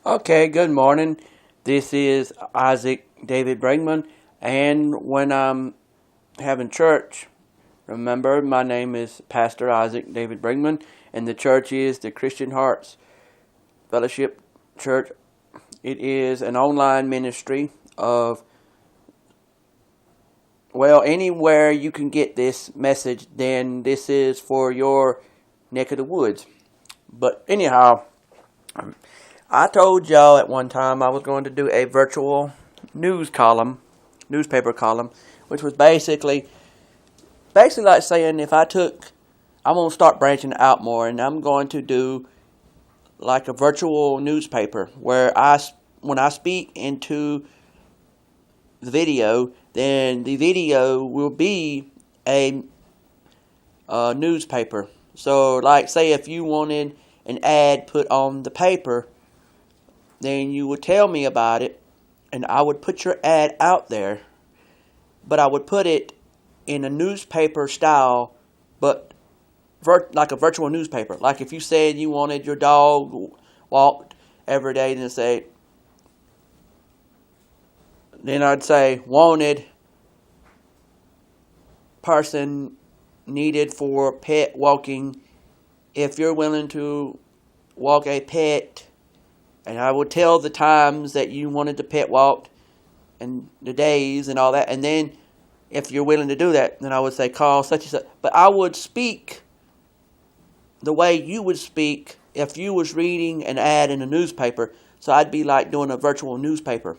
Okay, good morning. This is Isaac David Brinkman, and when I'm having church, remember my name is Pastor Isaac David Brinkman, and the church is the Christian Hearts Fellowship Church. It is an online ministry of, anywhere you can get this message, then this is for your neck of the woods. But anyhow, I told y'all at one time I was going to do a virtual newspaper column, which was basically like saying if I'm going to start branching out more, and I'm going to do like a virtual newspaper where when I speak into the video, then the video will be a newspaper. So, like, say if you wanted an ad put on the paper, then you would tell me about it, and I would put your ad out there, but I would put it in a newspaper style, but like a virtual newspaper. Like if you said you wanted your dog walked every day, then I'd say wanted person needed for pet walking. If you're willing to walk a pet, and I would tell the times that you wanted the pet walked and the days and all that. And then if you're willing to do that, then I would say call such and such. But I would speak the way you would speak if you was reading an ad in a newspaper. So I'd be like doing a virtual newspaper.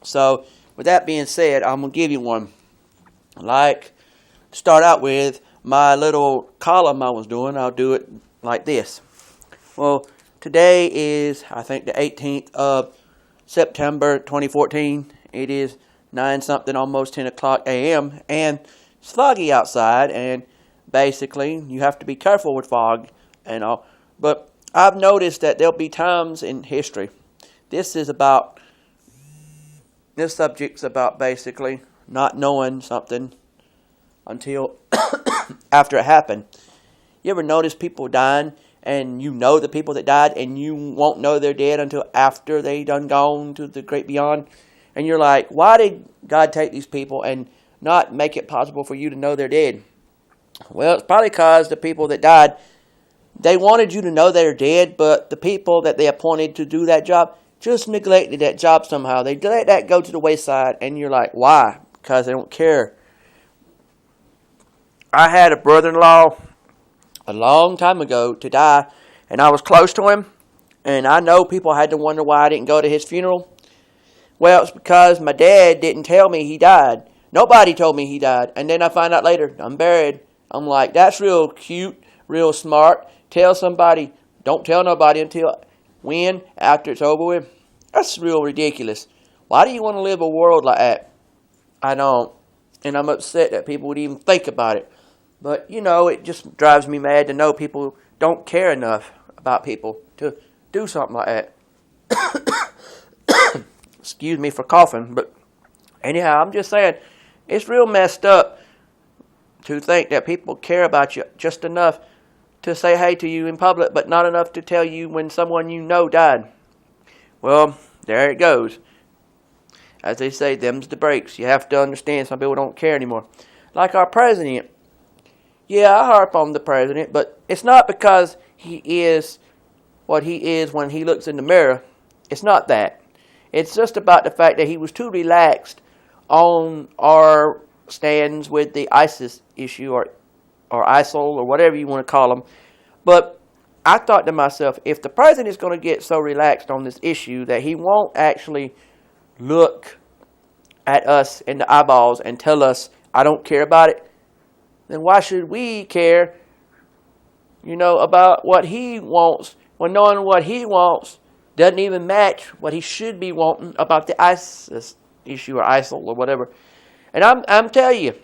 So with that being said, I'm going to give you one. Like, to start out with, my little column I was doing, I'll do it like this. Well, today is, I think, the 18th of September 2014. It is 9-something, almost 10 o'clock a.m. And it's foggy outside, and basically you have to be careful with fog and all. But I've noticed that there'll be times in history. This subject's about basically not knowing something until after it happened. You ever notice people dying, and you know the people that died, and you won't know they're dead until after they done gone to the great beyond? And you're like, why did God take these people and not make it possible for you to know they're dead? Well, it's probably because the people that died, they wanted you to know they're dead, but the people that they appointed to do that job just neglected that job somehow. They let that go to the wayside, and you're like, why? Because they don't care. I had a brother-in-law a long time ago to die, and I was close to him, and I know people had to wonder why I didn't go to his funeral. Well, it's because my dad didn't tell me he died. Nobody told me he died, and then I find out later I'm buried. I'm like, that's real cute, real smart. Tell somebody, don't tell nobody until when? After it's over with? That's real ridiculous. Why do you want to live a world like that? I don't, and I'm upset that people would even think about it. But, it just drives me mad to know people don't care enough about people to do something like that. Excuse me for coughing, but anyhow, I'm just saying, it's real messed up to think that people care about you just enough to say hey to you in public, but not enough to tell you when someone you know died. Well, there it goes. As they say, them's the breaks. You have to understand some people don't care anymore. Like our president. Yeah, I harp on the president, but it's not because he is what he is when he looks in the mirror. It's not that. It's just about the fact that he was too relaxed on our stands with the ISIS issue or ISIL or whatever you want to call them. But I thought to myself, if the president is going to get so relaxed on this issue that he won't actually look at us in the eyeballs and tell us, I don't care about it, then why should we care, about what he wants, when knowing what he wants doesn't even match what he should be wanting about the ISIS issue or ISIL or whatever. And I'm telling you,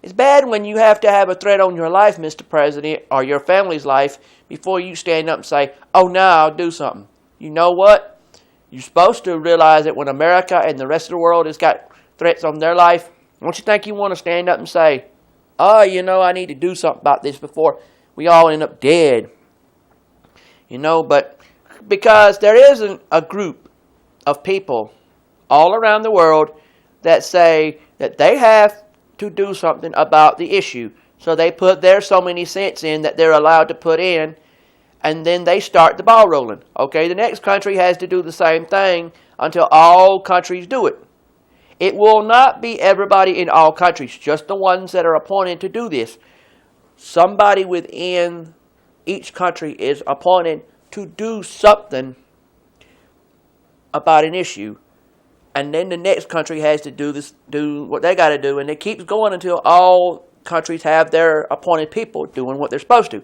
it's bad when you have to have a threat on your life, Mr. President, or your family's life, before you stand up and say, oh, no, I'll do something. You know what? You're supposed to realize that when America and the rest of the world has got threats on their life, don't you think you want to stand up and say, oh, I need to do something about this before we all end up dead. But because there isn't a group of people all around the world that say that they have to do something about the issue. So they put their so many cents in that they're allowed to put in, and then they start the ball rolling. Okay, the next country has to do the same thing until all countries do it. It will not be everybody in all countries, just the ones that are appointed to do this. Somebody within each country is appointed to do something about an issue, and then the next country has to do what they got to do, and it keeps going until all countries have their appointed people doing what they're supposed to.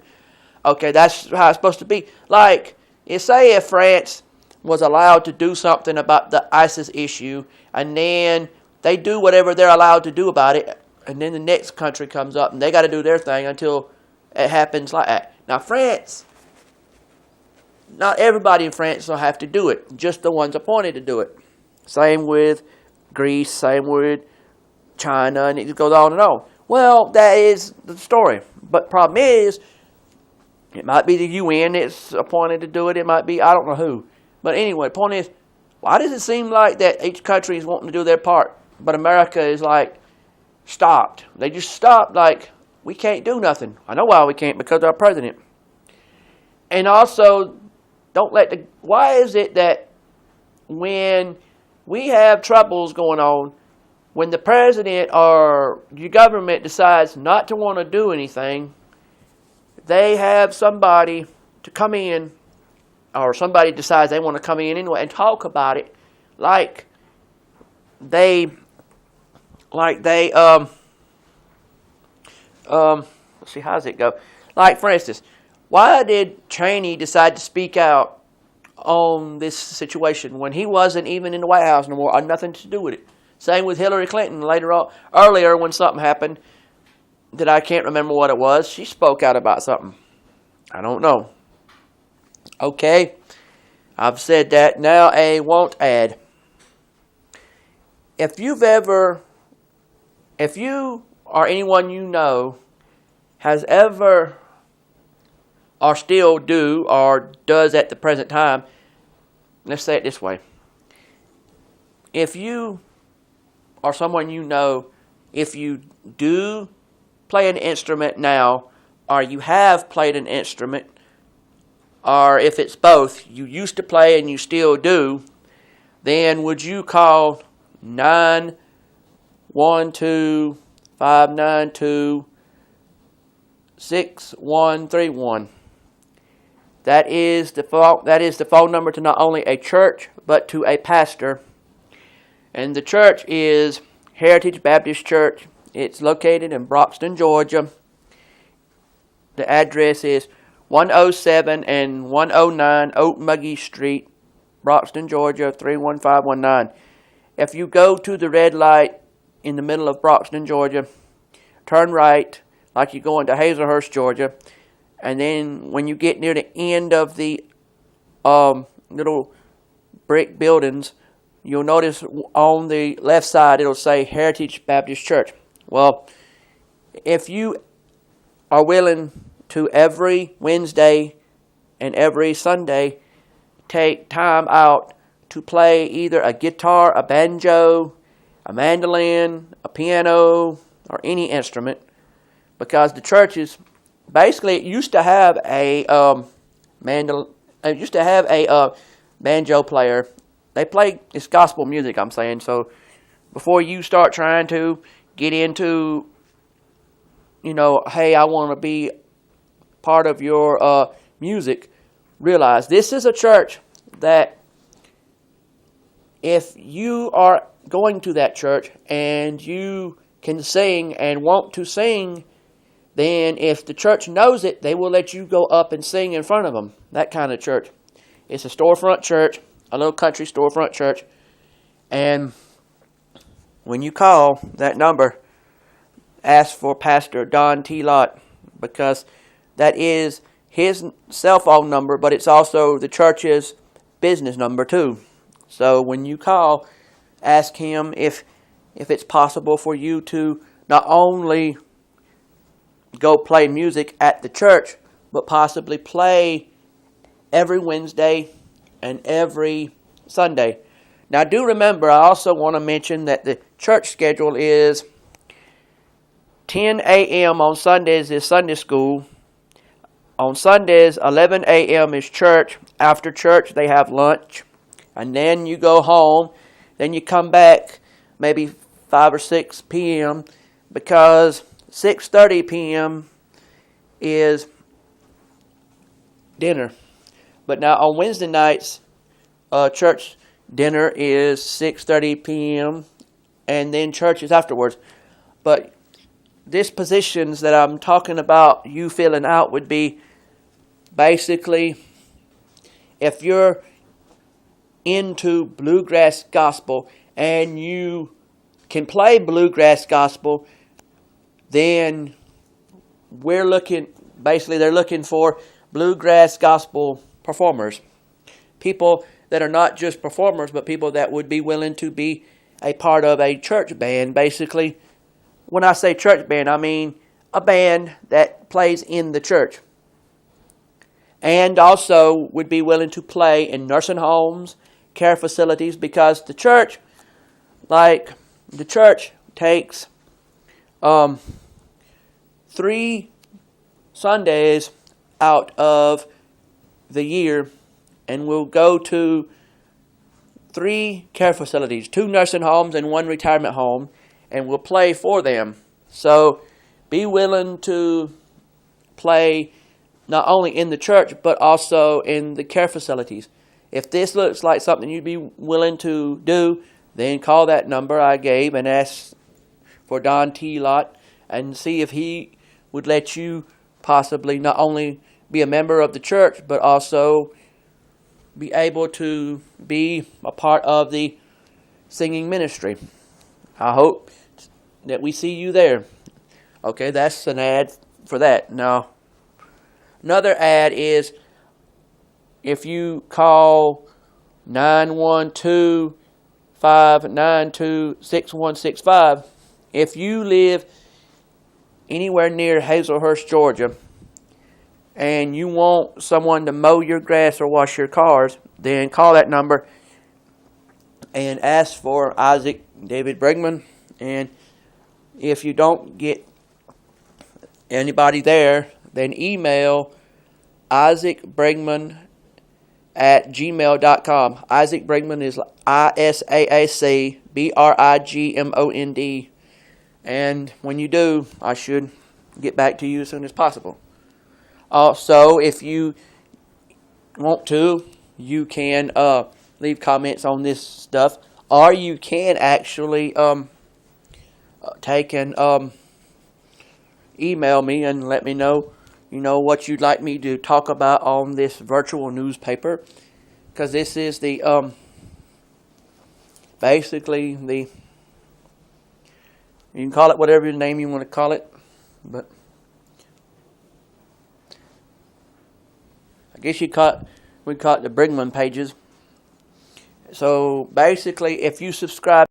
Okay, that's how it's supposed to be. Like, say if France was allowed to do something about the ISIS issue, and then they do whatever they're allowed to do about it, and then the next country comes up and they got to do their thing until it happens like that. Now, France, not everybody in France will have to do it, just the ones appointed to do it. Same with Greece, same with China, and it goes on and on. Well, that is the story. But problem is, it might be the UN that's appointed to do it. It might be, I don't know who. But anyway, the point is, why does it seem like that each country is wanting to do their part, but America is like stopped? They just stopped, like, we can't do nothing. I know why we can't, because of our president. And also, why is it that when we have troubles going on, when the president or your government decides not to want to do anything, they have somebody to come in, or somebody decides they want to come in anyway and talk about it, let's see, how does it go? Like, for instance, why did Cheney decide to speak out on this situation when he wasn't even in the White House no more, or nothing to do with it? Same with Hillary Clinton earlier when something happened that I can't remember what it was. She spoke out about something. I don't know. Okay, I've said that. Now I won't add. If you or anyone you know has ever, or still do, or does at the present time, let's say it this way. If you or someone you know, if you do play an instrument now, or you have played an instrument, or if it's both, you used to play and you still do, then would you call 912-592-6131? That is the phone number to not only a church, but to a pastor. And the church is Heritage Baptist Church. It's located in Broxton, Georgia. The address is 107 and 109 Oakmuggy Street, Broxton, Georgia, 31519. If you go to the red light in the middle of Broxton, Georgia, turn right like you're going to Hazelhurst, Georgia, and then when you get near the end of the little brick buildings, you'll notice on the left side it'll say Heritage Baptist Church. Well, if you are willing to every Wednesday and every Sunday take time out to play either a guitar, a banjo, a mandolin, a piano, or any instrument, because the churches basically it used to have a banjo player. They play, it's gospel music, I'm saying. So before you start trying to get into, hey, I want to be part of your music, realize this is a church that if you are going to that church and you can sing and want to sing, then if the church knows it, they will let you go up and sing in front of them. That kind of church. It's a storefront church, a little country storefront church. And when you call that number, ask for Pastor Don T. Lott, because that is his cell phone number, but it's also the church's business number too. So when you call, ask him if it's possible for you to not only go play music at the church, but possibly play every Wednesday and every Sunday. Now, do remember, I also want to mention that the church schedule is 10 a.m. on Sundays is Sunday school. On Sundays, 11 a.m. is church. After church, they have lunch. And then you go home. Then you come back maybe 5 or 6 p.m. because 6:30 p.m. is dinner. But now on Wednesday nights, church dinner is 6:30 p.m. and then church is afterwards. But these positions that I'm talking about you filling out would be basically if you're into bluegrass gospel and you can play bluegrass gospel, then they're looking for bluegrass gospel performers. People that are not just performers, but people that would be willing to be a part of a church band. Basically, when I say church band, I mean a band that plays in the church. And also would be willing to play in nursing homes, care facilities, because the church takes 3 Sundays out of the year and will go to 3 care facilities, 2 nursing homes and 1 retirement home, and will play for them. So be willing to play not only in the church but also in the care facilities. If this looks like something you'd be willing to do, then call that number I gave and ask for Don T. Lott and see if he would let you possibly not only be a member of the church but also be able to be a part of the singing ministry. I hope that we see you there. Okay, that's an ad for that. Now, another ad is if you call 912-592-6165, if you live anywhere near Hazelhurst, Georgia, and you want someone to mow your grass or wash your cars, then call that number and ask for Isaac David Bregman. And if you don't get anybody there, then email Isaac Bregman at gmail.com. Isaac Bregman is ISAAC BRIGMOND. And when you do, I should get back to you as soon as possible. Also, if you want to, you can leave comments on this stuff, or you can actually take and email me and let me know, what you'd like me to talk about on this virtual newspaper, because this is the basically the, you can call it whatever name you want to call it, but I guess we call it the Bregman pages. So basically, if you subscribe